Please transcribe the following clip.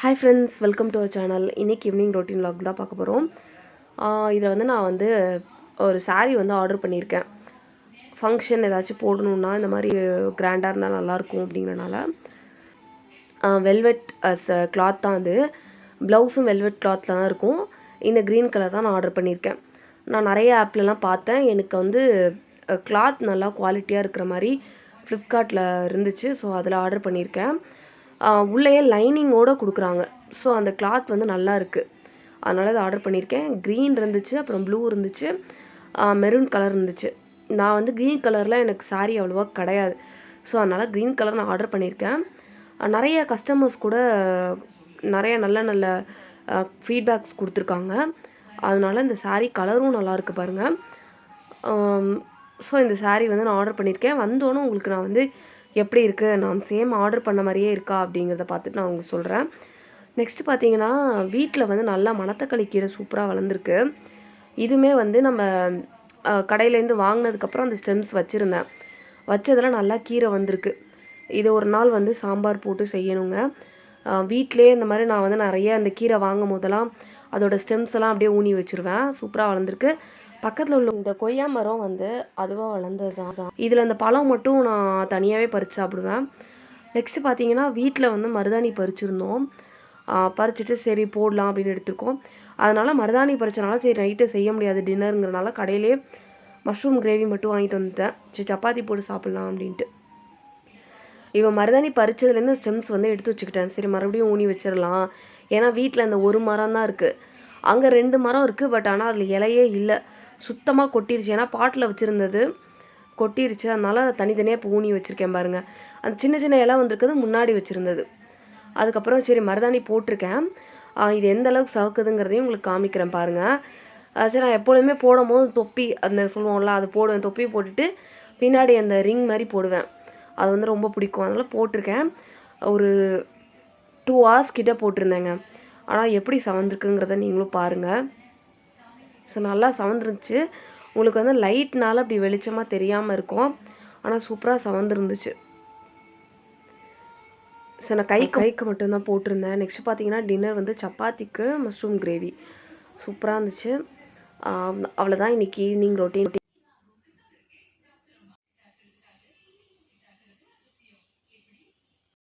Hi friends, welcome to our channel. இன்னைக்கு evening routine vlog தான் பார்க்க போகிறோம். இதில் நான் ஒரு saree ஆர்டர் பண்ணியிருக்கேன். ஃபங்க்ஷன் ஏதாச்சும் போடணுன்னா இந்த மாதிரி கிராண்டாக இருந்தால் நல்லாயிருக்கும் அப்படிங்கிறனால வெல்வெட் கிளாத் தான் அது. ப்ளவுஸும் வெல்வெட் கிளாத்தில் தான் இருக்கும். இந்த க்ரீன் கலர் தான் நான் ஆர்டர் பண்ணியிருக்கேன். நான் நிறைய ஆப்லலாம் பார்த்தேன். எனக்கு கிளாத் நல்லா குவாலிட்டியாக இருக்கிற மாதிரி ஃப்ளிப்கார்ட்டில் இருந்துச்சு. ஸோ அதில் ஆர்டர் பண்ணியிருக்கேன். உள்ளேயே லைனிங்கோடு கொடுக்குறாங்க. ஸோ அந்த கிளாத் நல்லா இருக்குது. அதனால் அதை ஆர்டர் பண்ணியிருக்கேன். க்ரீன் இருந்துச்சு, அப்புறம் ப்ளூ இருந்துச்சு, மெரூன் கலர் இருந்துச்சு. நான் க்ரீன் கலரில் எனக்கு சாரீ அவ்வளோவா கிடையாது. ஸோ அதனால் க்ரீன் கலர் நான் ஆர்டர் பண்ணியிருக்கேன். நிறைய கஸ்டமர்ஸ் கூட நிறைய நல்ல நல்ல ஃபீட்பேக்ஸ் கொடுத்துருக்காங்க. அதனால் இந்த சாரீ கலரும் நல்லாயிருக்கு பாருங்கள். ஸோ இந்த சாரீ நான் ஆர்டர் பண்ணியிருக்கேன். வந்தோன்னே உங்களுக்கு நான் எப்படி இருக்குது, நான் சேம் ஆர்டர் பண்ண மாதிரியே இருக்கா அப்படிங்கிறத பார்த்துட்டு நான் உங்களுக்கு சொல்கிறேன். நெக்ஸ்ட்டு பார்த்தீங்கன்னா, வீட்டில் நல்லா மணத்தக்காளி கீரை சூப்பராக வளர்ந்துருக்கு. இதுவுமே நம்ம கடையிலேருந்து வாங்கினதுக்கப்புறம் அந்த ஸ்டெம்ஸ் வச்சுருந்தேன். வச்சதில் நல்லா கீரை வந்திருக்கு. இது ஒரு நாள் சாம்பார் போட்டு செய்யணுங்க. வீட்டிலே இந்த மாதிரி நான் நிறைய அந்த கீரை வாங்கும் போதெல்லாம் அதோடய ஸ்டெம்ஸ் எல்லாம் அப்படியே ஊனி வச்சுருவேன். சூப்பராக வளர்ந்துருக்கு. பக்கத்தில் உள்ள இந்த கொய்யா மரம் அதுவாக வளர்ந்தது தான். இதில் அந்த பழம் மட்டும் நான் தனியாகவே பறித்து சாப்பிடுவேன். நெக்ஸ்ட்டு பார்த்தீங்கன்னா, வீட்டில் மருதாணி பறிச்சுருந்தோம். பறிச்சுட்டு சரி போடலாம் அப்படின்னு எடுத்துருக்கோம். அதனால் மருதாணி பறிச்சனால சரி நைட்டு செய்ய முடியாது டின்னருங்கிறனால கடையிலே மஷ்ரூம் கிரேவி மட்டும் வாங்கிட்டு வந்துட்டேன். சரி சப்பாத்தி போட்டு சாப்பிட்லாம் அப்படின்ட்டு. மருதாணி பறிச்சதுலேருந்து ஸ்டெம்ஸ் எடுத்து வச்சுக்கிட்டேன். சரி மறுபடியும் ஊனி வச்சிடலாம். ஏன்னா வீட்டில் அந்த ஒரு மரம் தான் இருக்குது. அங்கே 2 மரம் இருக்குது. பட் ஆனால் அதில் இலையே இல்லை. சுத்தமாக கொட்டிருச்சு. ஏன்னா பாட்டில் வச்சுருந்தது கொட்டிருச்சு. அதனால் தனித்தனியாக இப்போ ஊனி வச்சுருக்கேன் பாருங்கள். அந்த சின்ன சின்ன இலை வந்திருக்குது முன்னாடி வச்சுருந்தது. அதுக்கப்புறம் சரி மருதாணி போட்டிருக்கேன். இது எந்த அளவுக்கு சவுக்குதுங்கிறதையும் உங்களுக்கு காமிக்கிறேன் பாருங்கள். சரி நான் எப்பொழுதுமே போடும்போது தொப்பி அந்த சொல்லுவோம்ல அது போடுவேன். தொப்பி போட்டுட்டு பின்னாடி அந்த ரிங் மாதிரி போடுவேன். அது ரொம்ப பிடிக்கும். அதனால் போட்டிருக்கேன். ஒரு 2 hours கிட்டே போட்டிருந்தேங்க. ஆனால் எப்படி சவந்திருக்குங்கிறத நீங்களும் பாருங்கள். ஸோ நல்லா சவந்துருந்துச்சு. உங்களுக்கு லைட்னால அப்படி வெளிச்சமாக தெரியாமல் இருக்கும். ஆனால் சூப்பராக சவந்துருந்துச்சு. ஸோ நான் கைக்கு மட்டும்தான் போட்டிருந்தேன். நெக்ஸ்ட் பார்த்தீங்கன்னா டின்னர் சப்பாத்திக்கு மஷ்ரூம் கிரேவி சூப்பராக இருந்துச்சு. அவ்வளோதான் இன்றைக்கி ஈவினிங் ரொட்டீன்.